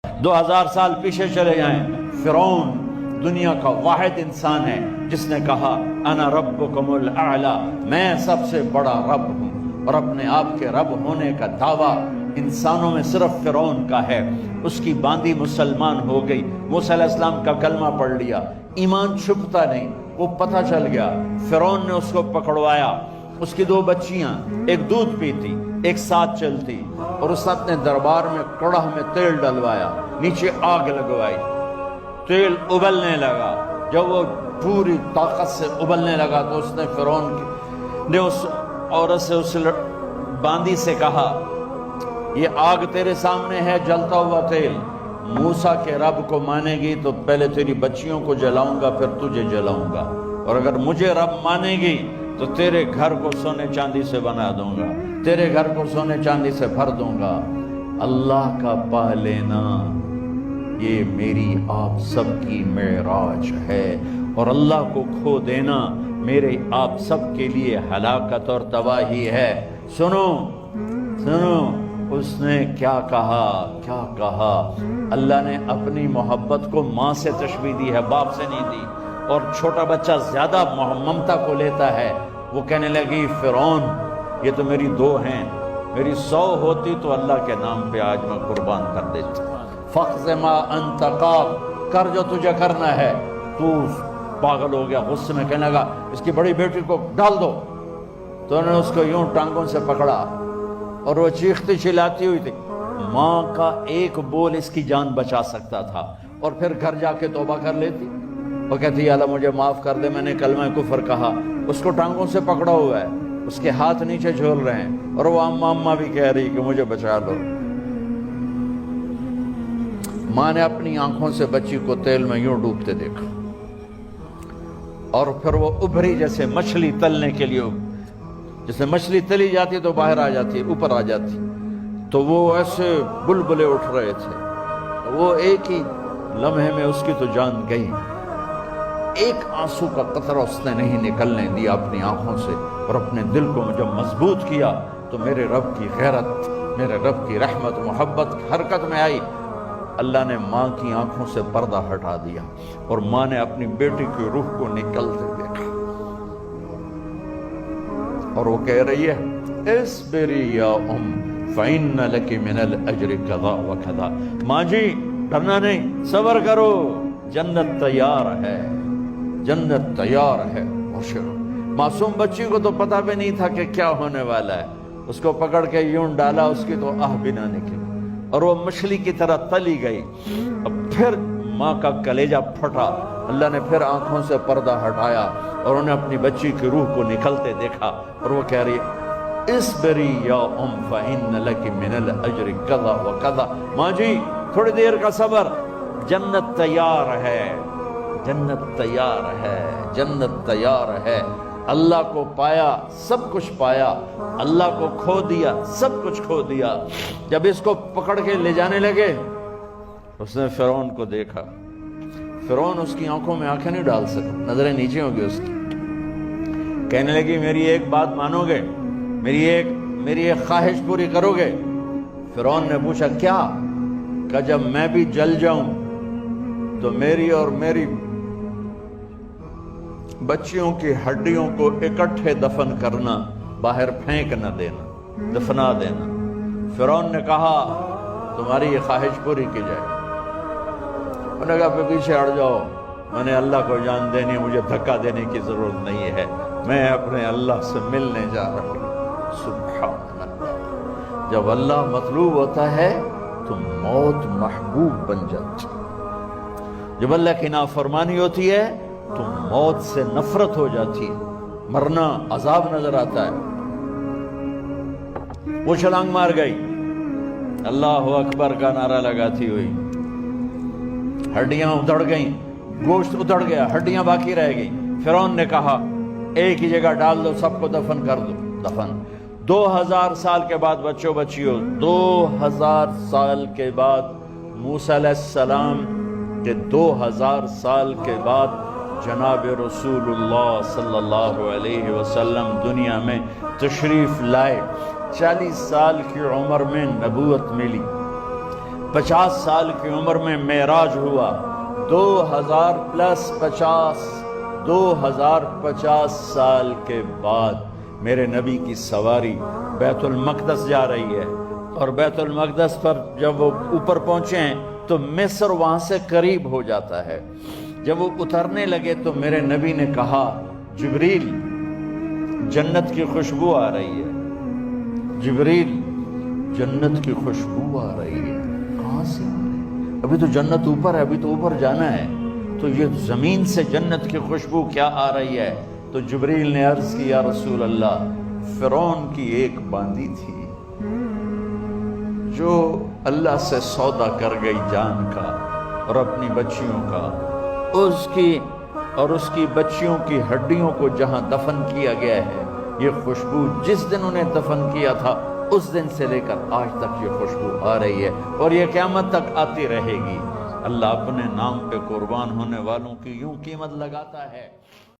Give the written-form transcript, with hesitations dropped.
2000 سال پیچھے چلے جائیں، فرعون دنیا کا واحد انسان ہے جس نے کہا انا ربکم الاعلی، میں سب سے بڑا رب ہوں، اور اپنے آپ کے رب ہونے کا دعویٰ انسانوں میں صرف فرعون کا ہے۔ اس کی باندی مسلمان ہو گئی، موسیٰ علیہ السلام کا کلمہ پڑھ لیا، ایمان چھپتا نہیں، وہ پتہ چل گیا۔ فرعون نے اس کو پکڑوایا، اس کی 2 بچیاں، ایک دودھ پیتی ایک ساتھ چلتی، اور اس نے اپنے دربار میں کڑاہ میں تیل ڈلوایا، نیچے آگ لگوائی، تیل ابلنے لگا۔ جب وہ پوری طاقت سے ابلنے لگا تو اس نے فرعون نے اس عورت سے، اس باندی سے کہا یہ آگ تیرے سامنے ہے، جلتا ہوا تیل، موسیٰ کے رب کو مانے گی تو پہلے تیری بچیوں کو جلاؤں گا، پھر تجھے جلاؤں گا، اور اگر مجھے رب مانے گی تو تیرے گھر کو سونے چاندی سے بنا دوں گا، تیرے گھر کو سونے چاندی سے بھر دوں گا۔ اللہ کا پا لینا یہ میری آپ سب کی معراج ہے، اور اللہ کو کھو دینا میرے آپ سب کے لیے ہلاکت اور تباہی ہے۔ سنو سنو، اس نے کیا کہا، کیا کہا؟ اللہ نے اپنی محبت کو ماں سے تشبیہ دی ہے، باپ سے نہیں دی، اور چھوٹا بچہ زیادہ ممتا کو لیتا ہے۔ وہ کہنے لگی فرعون یہ تو میری 2 ہیں، میری 100 ہوتی تو اللہ کے نام پہ آج میں قربان کر دیتا۔ فَقْضِ مَا أَنْتَ قَاضٍ، کر جو تجھے کرنا ہے۔ تو پاگل ہو گیا، غصے میں کہنے لگا اس کی بڑی بیٹی کو ڈال دو۔ تو انہوں نے اس کو یوں ٹانگوں سے پکڑا، اور وہ چیختی چلاتی ہوئی تھی۔ ماں کا ایک بول اس کی جان بچا سکتا تھا، اور پھر گھر جا کے توبہ کر لیتی، وہ کہتی یا اللہ مجھے معاف کر دے، میں نے کلمہ کفر کہا۔ اس کو ٹانگوں سے پکڑا ہوا ہے، اس کے ہاتھ نیچے جھول رہے ہیں، اور وہ اماں اماں بھی کہہ رہی کہ مجھے بچا لو۔ ماں نے اپنی آنکھوں سے بچی کو تیل میں یوں ڈوبتے دیکھا، اور پھر وہ ابھری جیسے مچھلی تلنے کے لیے، جیسے مچھلی تلی جاتی تو باہر آ جاتی، اوپر آ جاتی، تو وہ ایسے بلبلے اٹھ رہے تھے۔ وہ ایک ہی لمحے میں اس کی تو جان گئی، ایک آنسو کا قطرہ اس نے نہیں نکلنے دیا اپنی آنکھوں سے، اور اپنے دل کو جب مضبوط کیا تو میرے رب کی غیرت، میرے رب کی رحمت محبت حرکت میں آئی۔ اللہ نے ماں کی آنکھوں سے پردہ ہٹا دیا، اور ماں نے اپنی بیٹی کی روح کو نکلتے دیکھا، اور وہ کہہ رہی ہے اصبری یا فإن لك من الأجر كذا وكذا، ماں جی ڈرنا نہیں، صبر کرو، جنت تیار ہے، جنت تیار ہے۔ معصوم بچی کو تو پتہ بھی نہیں تھا کہ کیا ہونے والا ہے، اس کو پکڑ کے یوں ڈالا، اس کی تو آہ بھی نہ نکلی، اور وہ مچھلی کی طرح تلی گئی۔ اب پھر ماں کا کلیجہ پھٹا، اللہ نے پھر آنکھوں سے پردہ ہٹایا، اور انہیں اپنی بچی کی روح کو نکلتے دیکھا، اور وہ کہہ رہی ہے اصبری یا فإن لك من الأجر كذا وكذا، ماں جی تھوڑی دیر کا صبر، جنت تیار ہے، جنت تیار ہے، جنت تیار ہے۔ اللہ کو پایا سب کچھ پایا، اللہ کو کھو دیا سب کچھ کھو دیا۔ جب اس کو پکڑ کے لے جانے لگے، اس نے فرعون کو دیکھا، فرعون اس کی آنکھوں میں آنکھیں نہیں ڈال سکا، نظریں نیچے ہوں گی اس کی۔ کہنے لگی میری ایک بات مانو گے، میری ایک خواہش پوری کرو گے؟ فرعون نے پوچھا کیا؟ کہ جب میں بھی جل جاؤں تو میری اور میری بچیوں کی ہڈیوں کو اکٹھے دفن کرنا، باہر پھینک نہ دینا، دفنا دینا۔ فرعون نے کہا تمہاری یہ خواہش پوری کی جائے۔ انہوں نے کہا پیچھے ہٹ جاؤ، میں نے اللہ کو جان دینی، مجھے دھکا دینے کی ضرورت نہیں ہے، میں اپنے اللہ سے ملنے جا رہا ہوں۔ سبحان اللہ، جب اللہ مطلوب ہوتا ہے تو موت محبوب بن جاتی، جب اللہ کی نافرمانی ہوتی ہے تو موت سے نفرت ہو جاتی ہے، مرنا عذاب نظر آتا ہے۔ وہ چھلانگ مار گئی، اللہ اکبر کا نعرہ لگاتی ہوئی، ہڈیاں ادھڑ گئیں، گوشت ادھڑ گیا، ہڈیاں باقی رہ گئی۔ فرعون نے کہا ایک ہی جگہ ڈال دو، سب کو دفن کر دو۔ دفن 2000 سال کے بعد، بچوں بچیوں 2000 سال کے بعد، موسیٰ علیہ السلام کے 2000 سال کے بعد جناب رسول اللہ صلی اللہ علیہ وسلم دنیا میں تشریف لائے۔ 40 سال کی عمر میں نبوت ملی، 50 سال کی عمر میں معراج ہوا، 2050 سال کے بعد میرے نبی کی سواری بیت المقدس جا رہی ہے، اور بیت المقدس پر جب وہ اوپر پہنچے ہیں تو مصر وہاں سے قریب ہو جاتا ہے۔ جب وہ اترنے لگے تو میرے نبی نے کہا جبریل جنت کی خوشبو آ رہی ہے، جبریل جنت کی خوشبو آ رہی ہے۔ کہاں سے آ رہی ہے؟ ابھی تو جنت اوپر ہے، ابھی تو اوپر جانا ہے، تو یہ زمین سے جنت کی خوشبو کیا آ رہی ہے؟ تو جبریل نے عرض کی یا رسول اللہ، فرعون کی ایک باندی تھی جو اللہ سے سودا کر گئی جان کا اور اپنی بچیوں کا، اس کی بچیوں کی ہڈیوں کو جہاں دفن کیا گیا ہے، یہ خوشبو جس دن انہیں دفن کیا تھا اس دن سے لے کر آج تک یہ خوشبو آ رہی ہے، اور یہ قیامت تک آتی رہے گی۔ اللہ اپنے نام پہ قربان ہونے والوں کی یوں قیمت لگاتا ہے۔